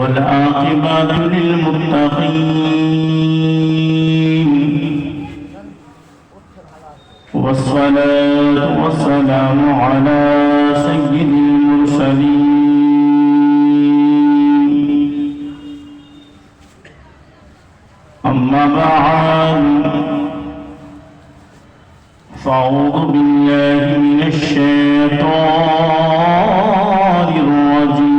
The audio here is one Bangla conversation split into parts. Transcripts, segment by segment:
والعاقبة للمتقين والصلاة والسلام على سيد المرسلين أما بعد فأعوذ بالله من الشيطان الرجيم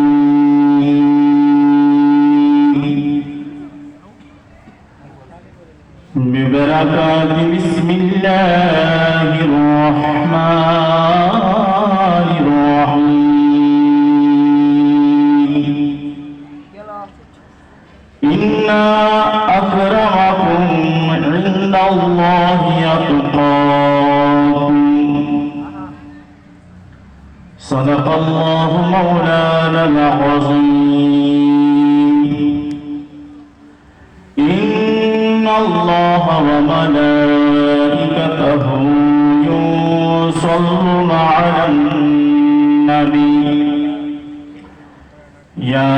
ببركات بسم الله الرحمن الرحيم إن أكرمكم عند الله يتقاكم صدق الله مولانا العظيم إن الله وملائكته يصلون على النبي يا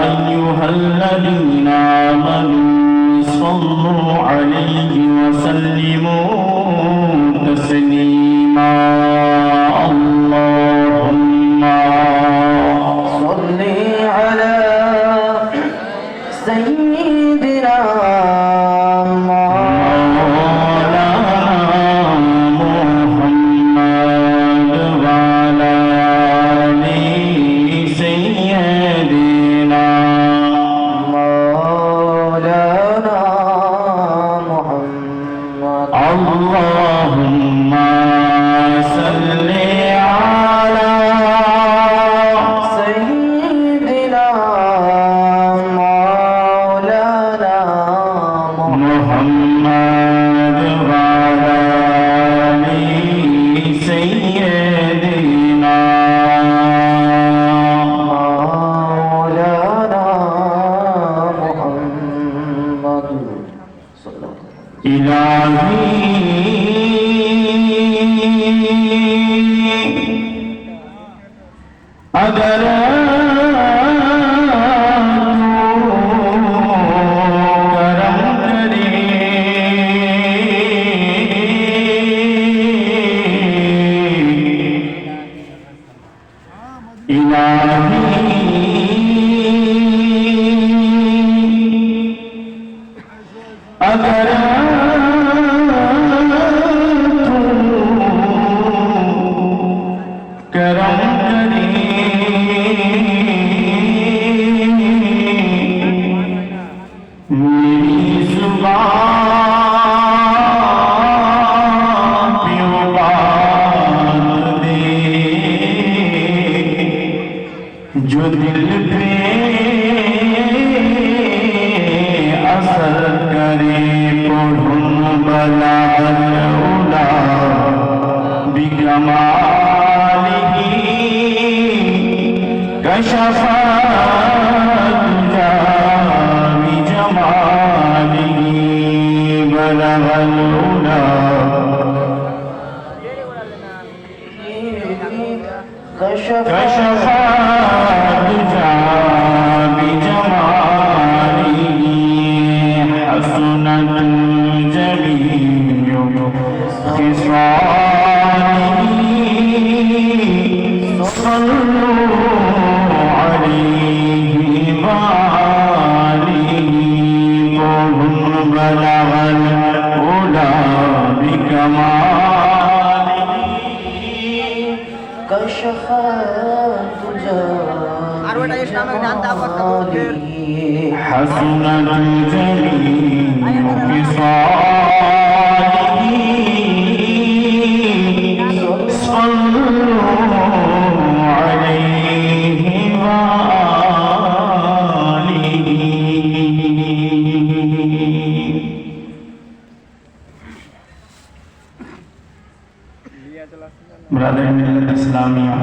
أيها الذين آمنوا صلوا عليه وسلموا تسليما اللهم صل على سيدنا مولانا محمد وعلى آل سيدنا مولانا محمد اللهم صل على سيدنا مولانا محمد وعلى آل سيدنا مولانا محمد إلهي अगर करम करे इलाही अगर करम जो दिल पे असर करे पढ़ुन बला उला बिकमालिही कशफा तुजा बिजमालिही बलगल उला कशफा حسنت جميع خصاله صلوا عليه وآله ब्रदर मिल्लत इस्लामिया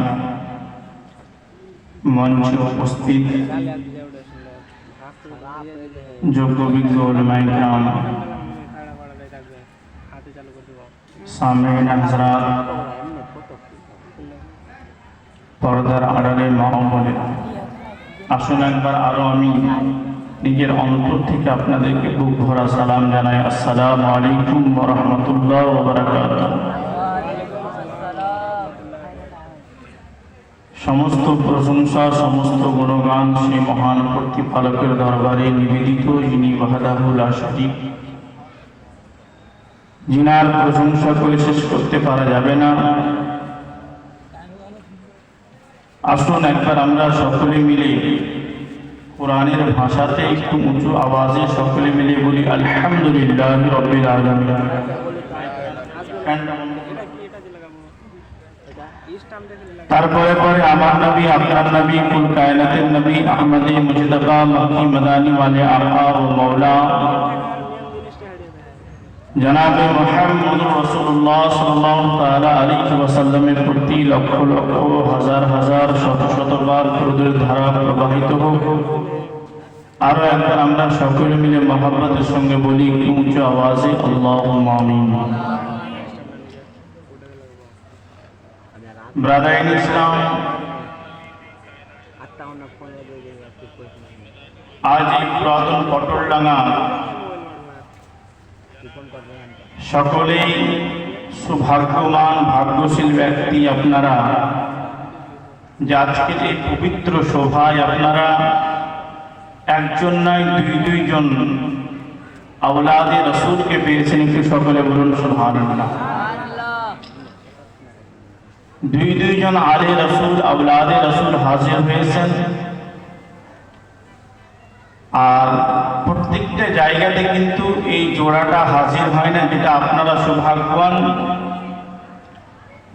मंच उपस्थित যোগ্য বিজ্ঞ উলামায়ে কেরাম সামঈন হযরত পর্দার আড়ালে মা ও বোনেরা আসুন একবার আরো আমি নিজের অন্তর থেকে আপনাদেরকে বুক ভরা সালাম জানাই। আসসালামু আলাইকুম ওয়া রাহমাতুল্লাহি ওয়া বারাকাতুহু। সমস্ত প্রশংসা, সমস্ত গুণগান সেই মহান প্রতিপালকের দরবারে নিবেদিত, যিনি ওয়াহদাহু লা শারীক, যিনার প্রশংসা করে শেষ করতে পারা যাবে না। আসুন একবার আমরা সকলে মিলে কোরআনের ভাষাতে একটু উঁচু আওয়াজে সকলে মিলে বলি আলহামদুলিল্লাহি রাব্বিল আলামিন। তারপরে পরে আমার নবী, আপনার নবী, কুল কায়নাতের নবী, আহমদে মুজতবা, মক্কি মদানি ওয়ালে আকা ও মওলা জনাবে মুহাম্মদুর রাসূলুল্লাহ সাল্লাল্লাহু তাআলা আলাইহি ওয়াসাল্লামের প্রতি লক্ষ লক্ষ হাজার হাজার শত শতবার দরুদের ধারা প্রবাহিত হোক। আরো একবার আমরা সকলে মিলে মহব্বতের সঙ্গে বলি একটু উঁচু আওয়াজে আল্লাহুম্মা আমিন। ব্রাদার ইন ইসলাম, আজ এই পুরাতন পটলডাঙ্গা সকলেই সৌভাগ্যবান ভাগ্যশীল ব্যক্তি আপনারা, যে আজকের এই পবিত্র সভায় আপনারা একজন নয় দুইজন আওলাদে রাসূলকে পেয়েছেন। একটু সকলে বলুন সুবহানাল্লাহ। দুইজন আলে রাসূল, আওলাদে রাসূল হাজির হয়েছেন। আর প্রত্যেকটা জায়গাতে কিন্তু এই জোড়াটা হাজির হয় না, যেটা আপনারা সৌভাগ্যবান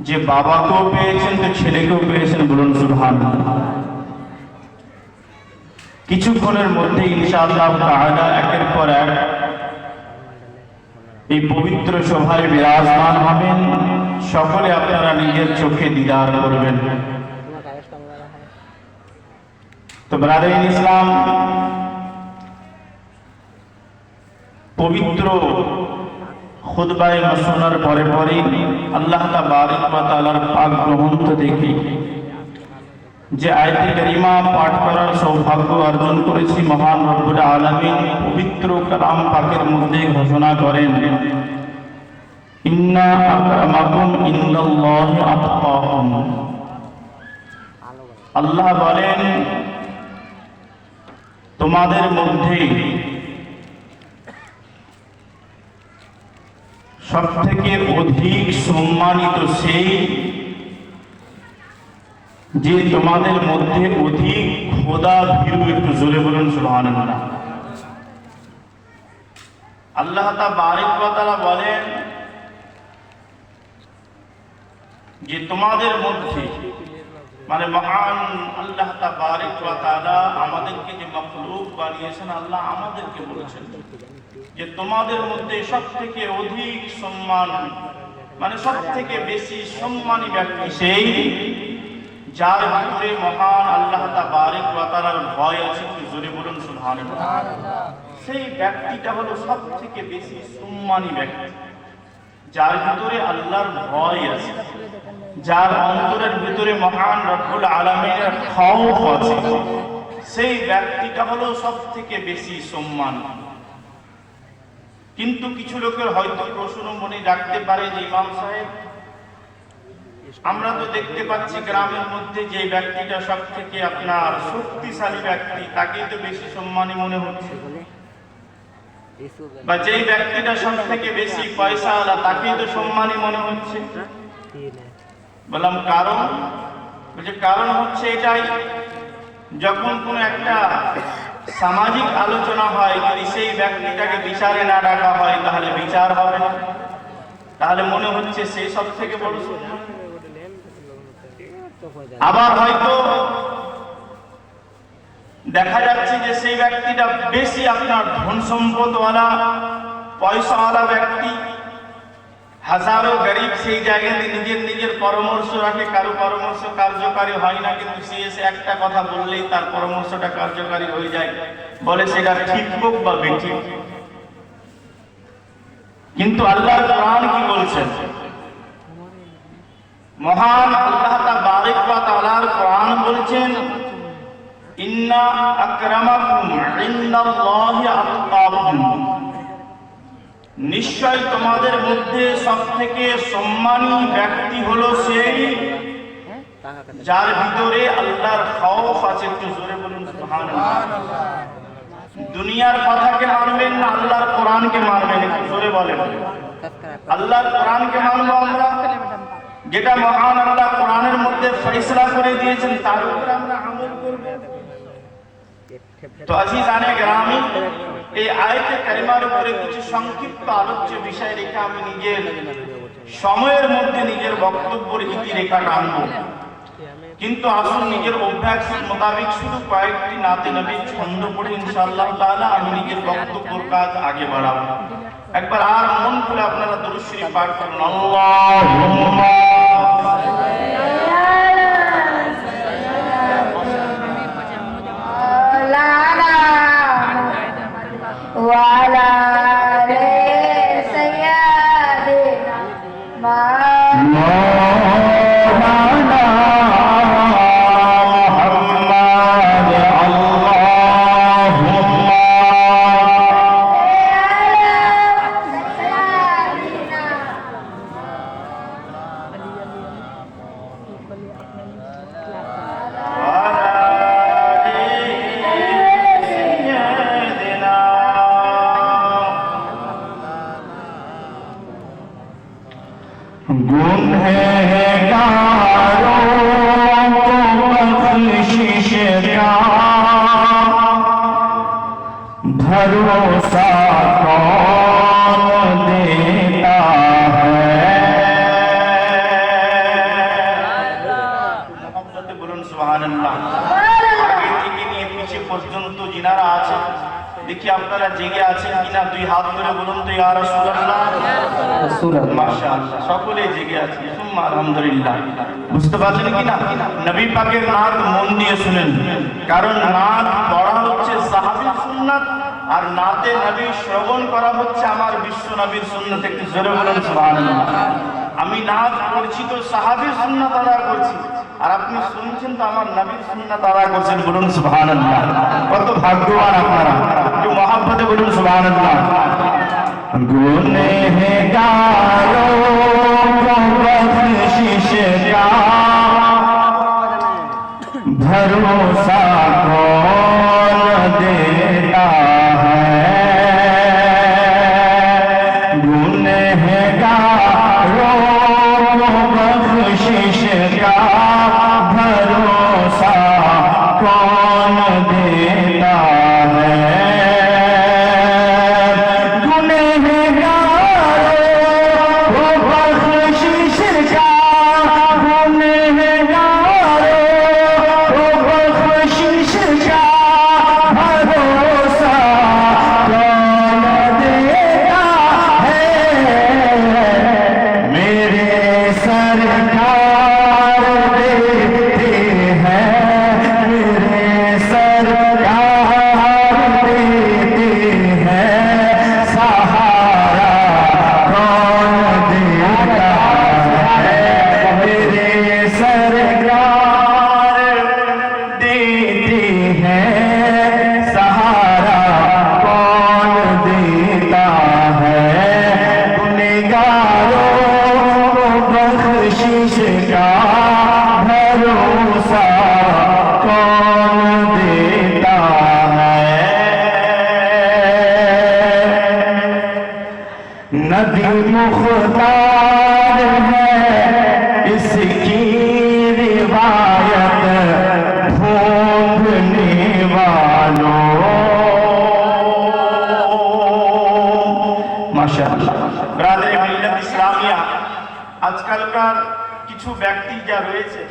যে বাবাকেও পেয়েছেন তো ছেলেকেও পেয়েছেন, বলুন সুবহানাল্লাহ। কিছুক্ষণের মধ্যে ইনশাআল্লাহ তাআলা একের পর এক এই পবিত্র সভায় বিরাজমান হবেন। সকলে আপনারা নিজের চোখে দিদার করবেন। তো ব্রাদার ইন ইসলাম, পবিত্র খুতবায়ে মাসনুনার পরে পরে আল্লাহ তাবারক ওয়া তাআলার পাক গ্রন্থ থেকে যে আয়াতে কারিমা পাঠ করার সৌভাগ্য অর্জন করেছি, মহান রব্বুল আলামিন পবিত্র কালাম পাকের মধ্যে ঘোষণা করেন, ইন্না আকরামাকুম ইনদাল্লাহি আতকাকুম। আল্লাহ বলেন, তোমাদের মধ্যে সবথেকে অধিক সম্মানিত সেই যে তোমাদের মধ্যে অধিক খোদা ভীরু। একটু জোরে বলুন সুবহানাল্লাহ। আল্লাহ তাবারক ওয়া তাআলা বলেন যে তোমাদের মধ্যে, মানে মহান আল্লাহ তাবারক ওয়া তাআলা আমাদেরকে যে মাখলুক বানিয়েছেন, আল্লাহ আমাদেরকে বলেছেন যে তোমাদের মধ্যে সবথেকে অধিক সম্মান, মানে সবথেকে বেশি সম্মানী ব্যক্তি সেই যার ভিতরে মহান আল্লাহ তাবারক ওয়া তাআলার ভয় আছে। একটু জোরে বলুন সুবহানাল্লাহ। সেই ব্যক্তিটা হলো সবথেকে বেশি সম্মানী ব্যক্তি, যার ভিতরে আল্লাহর ভয় আছে, যার অন্তরের ভিতরে মহান রব্বুল আলামিনের খৌফ আছে, সেই ব্যক্তিটা হলো সবথেকে বেশি সম্মান। কিন্তু কিছু লোকের হয়তো প্রশ্ন মনে রাখতে পারে যে ইমাম সাহেব, আমরা তো দেখতে পাচ্ছি গ্রামের মধ্যে যে ব্যক্তিটা সব থেকে আপনার শক্তিশালী ব্যক্তি, তাকেই তো বেশি সম্মানী মনে হচ্ছে, বা যেই ব্যক্তিটা সব থেকে বেশি পয়সাওয়ালা তাকেই তো সম্মানী মনে হচ্ছে। বললাম কারণ, বলছে কারণ হচ্ছে এটাই, যখন কোনো একটা সামাজিক আলোচনা হয়, যদি সেই ব্যক্তিটাকে বিচারে না ডাকা হয় তাহলে বিচার হবে না, তাহলে মনে হচ্ছে সেই সব থেকে বড়। আবার হয়তো দেখা যাচ্ছে যে সেই ব্যক্তিটা বেশি আপনার ধন সম্পদওয়ালা, পয়সাওয়ালা ব্যক্তি, হাজারো গরিব সেই জায়গাতে নিজের পরামর্শ রাখে, কারো পরামর্শ কার্যকারী হয় না, কিন্তু সে এসে একটা কথা বললেই তার পরামর্শটা কার্যকারী হয়ে যায়, বলে সেটা ঠিক হোক বা বেঠিক। কিন্তু আল্লাহর কোরআন কি বলছেন? মহান আল্লাহ তাবারক ওয়া তাআলার কোরআন বলছেন ইন্না আকরামাকুম ইনদাল্লাহি আতকাকুম, নিশ্চয় তোমাদের মধ্যে সবথেকে সম্মানী ব্যক্তি হলো সেই যার ভিতরে আল্লাহর খৌফ আছে। একটু জোরে বলুন সুবহানাল্লাহ। দুনিয়ার কথাকে মানবেন না আল্লাহর কোরআনকে মানবেন? একটু জোরে বলেন। আল্লাহর কোরআনকে মানবো আমরা, যেটা মহান আল্লাহ কোরআনের মধ্যে ফয়সালা করে দিয়েছেন তার উপর আমরা আমল করব। তো আজিজানে গ্রামী, এই আয়াতে কারিমার উপরে কিছু সংক্ষিপ্ত আলোচ্য বিষয় রেখে আমি নিজের সময়ের মধ্যে নিজের বক্তব্যের ইতিরেখা টানবো। কিন্তু আসুন নিজের অভ্যাস মোতাবেক শুধু কয়েকটি নাতে নবীর ছন্দ পড়ে ইনশাআল্লাহ তাআলা আমি নিজের বক্তব্যের কাজ আগে বাড়াবো। একবার আর মন খুলে আপনারা দুরূদ শরীফ পাঠ করুন। আল্লাহুম্মা وعلى آل سيدنا مولانا محمد اللهم भरोसा कौन देता है। बोलून सुबहानाल्लाह। आगे থেকে নিয়ে পিছে পর্যন্ত যিনারা আছেন দেখি আপনারা জেগে আছেন কিনা, দুই হাত ধরে বলুন তো ইয়া রাসূলুল্লাহ। মাশাআল্লাহ, সকলে জেগে আছে। সুম্মা আলহামদুলিল্লাহ। বুঝতে পারলেন কিনা? নবী পাকের নাত মন দিয়ে শুনেন, কারণ নাত পড়া হচ্ছে সাহাবীর সুন্নাত আর নাতে নবী শ্রবণ করা হচ্ছে আমার বিশ্ব নবীর সুন্নাত। একটু জোরে বলুন সুবহানাল্লাহ। আমি নাত পড়ছি তো সাহাবীর সুন্নাত আদা করছি, আর আপনি শুনছেন তো আমার নবীর সুন্নাত আদা করছেন। বলুন সুবহানাল্লাহ। কত ভাগ্যবান আপনারা। একটু মহব্বতে বলুন সুবহানাল্লাহ। গুনেহগারোं को बख्शिश का भरोसा कौन देता है। गुनेहगारों को बख्शिश का भरोसा कौन देता है। नबी मुख्तार है इसकी रिवायत ढूंढने वालों। माशाअल्लाह। ब्रादरे मिल्लत इस्लामिया, आजकलकार কিছু ব্যক্তি যা রয়েছে,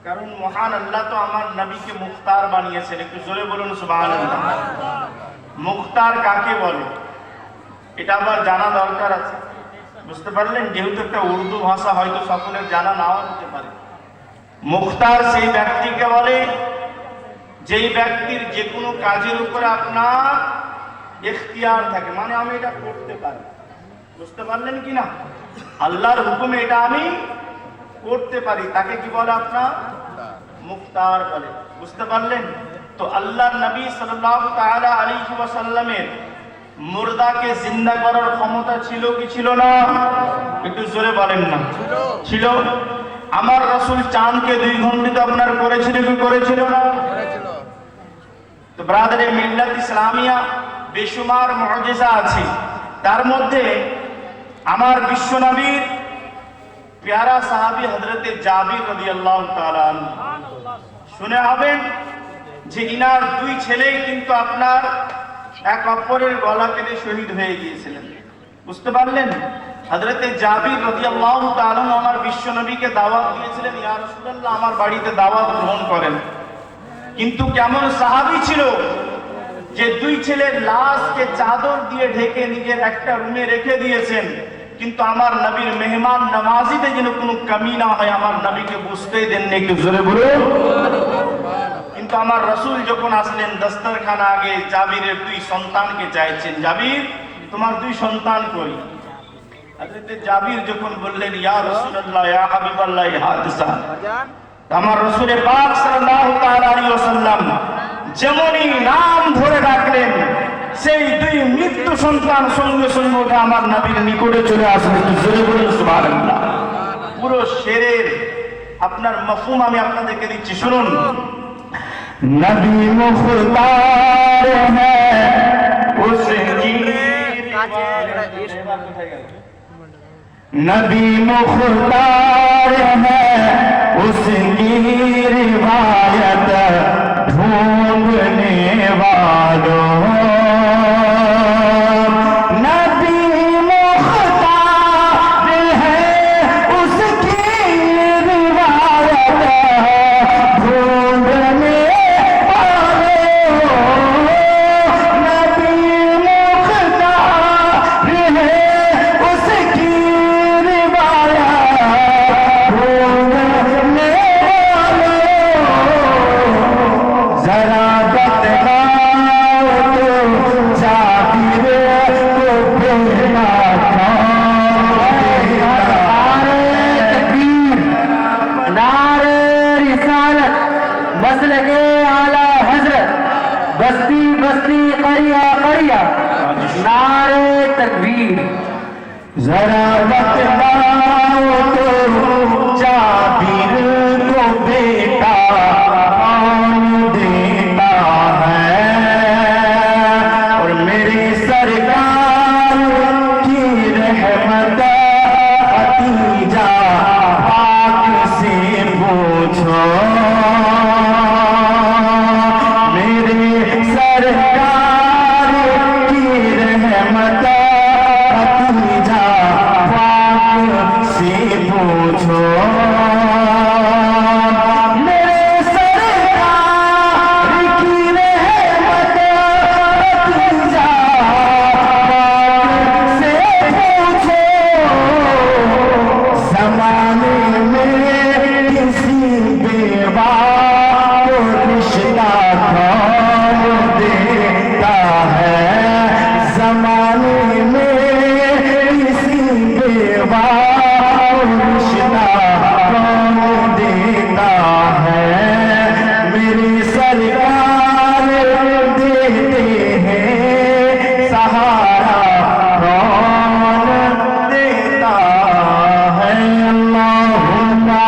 কারণ মহান আল্লাহ তো আমার নবীকে মুখতার বানিয়েছেন। একটু জোরে বলুন সুবহানাল্লাহ। মুখতার কাকে বলে এটা আবার জানা দরকার আছে। বুঝতে পারলেন? যেহেতু একটা উর্দু ভাষা হয়তো সকলের জানা নাও হতে পারে। মুখতার সেই ব্যক্তিকে বলে যেই ব্যক্তির যে কোনো কাজের উপরে আপনার ইখতিয়ার থাকে, মানে আমি এটা করতে পারি। বুঝতে পারলেন কি না? আল্লাহর হুকুমে এটা আমি করতে পারি, তাকে কি বলে? আপনার মুখতার বলে। বুঝতে পারলেন? তো আল্লাহর নবী সাল্লাল্লাহু তাআলা আলাইহি ওয়াসাল্লামের মুর্দাকে জিন্দা করার ক্ষমতা ছিল কি ছিল না? একটু জোরে বলেন না। ছিল। আমার রাসূল চাঁদকে 2 ঘণ্টিত আপনার করেছিল কি করেছিল না? তো ব্রাদারে মিল্লাত ইসলামিয়া বেশুমার মুজিজা আছে, তার মধ্যে আমার বিশ্বনবীর প্যারা সাহাবী হযরতে জাবির রাদিয়াল্লাহু তাআলা আনহু, শুনে হবেন যে ইনার 2 ছেলেই কিন্তু আপনার এক অপরের গলা কেটে শহীদ হয়ে গিয়েছিলেন। বুঝতে পারলেন? হযরতে জাবির রাদিয়াল্লাহু তাআলা আমার বিশ্বনবীকে দাওয়াত দিয়েছিলেন, ইয়া রাসূলুল্লাহ আমার বাড়িতে দাওয়াত গ্রহণ করেন। কিন্তু কেমন সাহাবী ছিল যে 2 ছেলের লাশকে চাদর দিয়ে ঢেকে নিজের একটা রুমে রেখে দিয়েছেন, কিন্তু আমার নবীর মেহমান নওয়াজিতে যেন কোনো কমি না হয় আমার নবীকে বুঝতেই দেননি। একটু জোরে বলুন। কিন্তু আমার রাসূল যখন আসলেন দস্তরখানা আগে জাবিরের 2 সন্তানকে চাইছেন, জাবির তোমার 2 সন্তান কই? হযরতে জাবির যখন বললেন ইয়া রাসূলুল্লাহ ইয়া হাবিবাল্লাহ ইয়া হাদিসা, আমার রাসূল পাক সাল্লাল্লাহু তাআলা আলাইহি ওয়াসাল্লাম যেমনই নাম ধরে ডাকলেন সেই 2 মৃত্যু সন্তান সঙ্গে সঙ্গে উঠে আমার নবীর নিকটে চলে আসলেন। জোরে বলুন সুবহানাল্লাহ। পুরো শেরের আপনার মফহুম আমি আপনাদেরকে দিচ্ছি, শুনুন। নবী মুখতার হ্যায় উসকি नबी मुख्तार है उसकी रिवायत ढूंढने वालों, नबी मुख्तार है उसकी रिवायत ढूंढने वालों, नबी मुख्तार है उसकी बस्ती बस्ती करिया करिया नारे तकबीर, जरा बतलाओ तो जाबिर को बेटा कौन देता है, और मेरी सरकार की रहमत भतीजा पाक से पूछो, सरकार की रहमत भतीजा पाक से पूछो, मेरे सरकार की रहमत भतीजा पाक से पूछो, ज़माने में किसी बेवा को रिश्ता ज़माने में किसी बेवा रिश्ता कौन देता है, मेरी सरकार देते हैं सहारा कौन देता है। अल्लाहुम्मा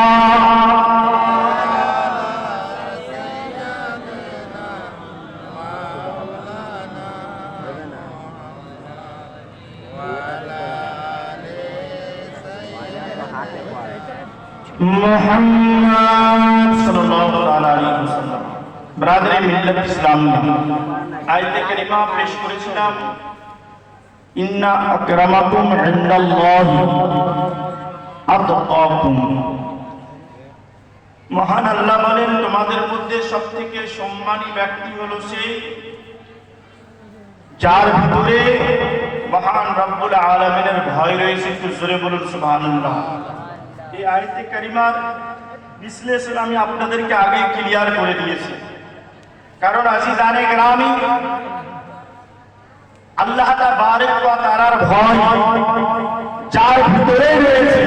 মুহাম্মদ সাল্লাল্লাহু আলাইহি ওয়াসাল্লাম। ব্রাদারে মিল্লাত ইসলাম আয়াতে কারিমা পেশ করেছিলাম, ইন্না আকরামাকুম ইনদাল্লাহি আতকাকুম। মহান আল্লাহ বলেন তোমাদের মধ্যে সবথেকে সম্মানী ব্যক্তি হলো সেই যার ভিতরে মহান রব্বুল আলামিনের ভয় রয়েছে। একটু জোরে বলুন সুবহানাল্লাহ। এই আয়াতে কারিমার বিশ্লেষণ আমি আপনাদেরকে আগে ক্লিয়ার করে দিয়েছি, কারণ আজিজানে গ্রামী আল্লাহ তাবারক ওয়া তাআলার ভয় যার ভিতরে রয়েছে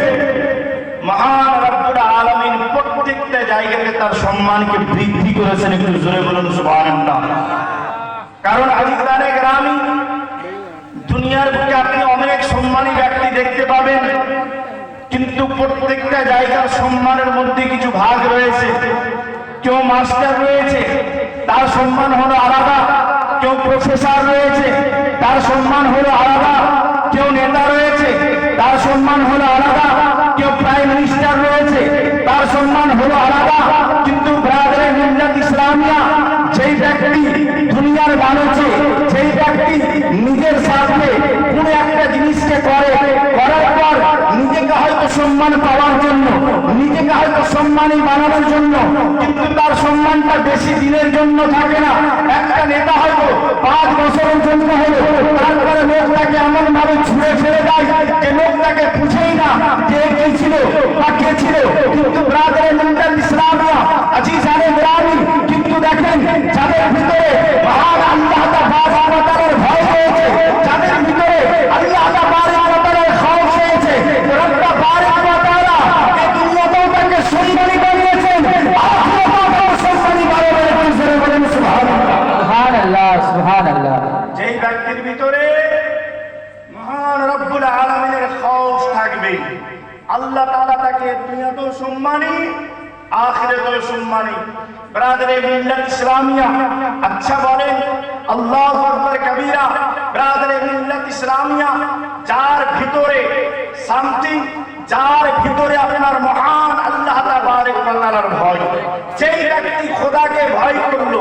মহান রব্বুল আলামিন প্রত্যেকটা জায়গাতে তার সম্মানকে বৃদ্ধি করেছেন। একটু জোরে বলুন সুবহানাল্লাহ। কারণ আজিজানে গ্রামী দুনিয়ার বুকে আপনি অনেক সম্মানী ব্যক্তি দেখতে পাবেন, কিন্তু প্রত্যেকটা জায়গার সম্মানের মধ্যে কিছু ভাগ রয়েছে। কেউ মাস্টার রয়েছে, তার সম্মান হলো আলাদা। কেউ প্রফেসর রয়েছে, তার সম্মান হলো আলাদা। কেউ নেতা রয়েছে, তার সম্মান হলো আলাদা। কেউ প্রাইম মিনিস্টার রয়েছে, তার সম্মান হলো আলাদা। কিন্তু ব্রাদারে মিল্লাত ইসলামিয়া যেই ব্যক্তি দুনিয়ার মানুষে, যেই ব্যক্তি নিজের স্বার্থে কোনো একটা জিনিসকে করার পর নিজেকে হয়তো সম্মান পাওয়ার জন্য, নিজেকে হয়তো সম্মানী বানানোর জন্য, কিন্তু তার সম্মানটা বেশি দিনের জন্য থাকে না। একটা নেতা হয়তো 5 বছরের জন্য হলো, তারপরে লোকটাকে এমন ভাবে ছুঁড়ে ফেলে দেয় যে লোকটাকে বুঝেই না যে কে ছিল বা কে ছিল। কিন্তু ব্রাদারে মিল্লাত ইসলামিয়া আজিজানে গ্রামী, কিন্তু দেখেন যাদের ভিতরে মহান আল্লাহ তাআলার ভয় রয়েছে, যাদের ভিতরে আল্লাহ তাআলার খাউফ রয়েছে, রব্বুল তাআলা এই দুনিয়াতেও তাকে সম্মানী বানিয়েছেন, আখিরাতেও তাকে সম্মানী বানাবেন। বলেন সুবহানাল্লাহ, সুবহানাল্লাহ, সুবহানাল্লাহ। যেই ব্যক্তির ভিতরে মহান রব্বুল আলামিনের খাউফ থাকবে, আল্লাহ তাআলা তাকে দুনিয়াতেও সম্মানী, আখিরাতেও সম্মানী। ব্রাদারে মিল্লাত ইসলামিয়া, আচ্ছা বলেন আল্লাহু আকবার কবীরা। ব্রাদারে মিল্লাত ইসলামিয়া যার ভিতরে সামথিং, যার ভিতরে আপনার মহান আল্লাহ তাবারক ওয়া তাআলার ভয়, যেই ব্যক্তি খোদাকে ভয় করলো,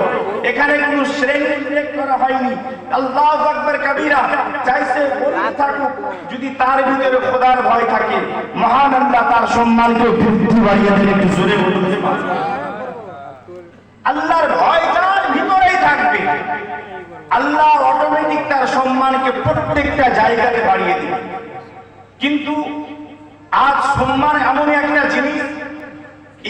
এখানে কোনো শ্রেণী উল্লেখ করা হয়নি। আল্লাহু আকবার কবীরা, চাইছে গরিব থাকুক, যদি তার ভিতরে খোদার ভয় থাকে, মহান আল্লাহ তার সম্মানকে বৃদ্ধি বাড়িয়ে দেন। একটু জোরে বলুন আল্লাহর ভয় যার ভিতরেই থাকবে, আল্লাহ অটোমেটিক তার সম্মানকে প্রত্যেকটা জায়গাতে বাড়িয়ে দেবে। কিন্তু আজ সম্মান এমন একটা জিনিস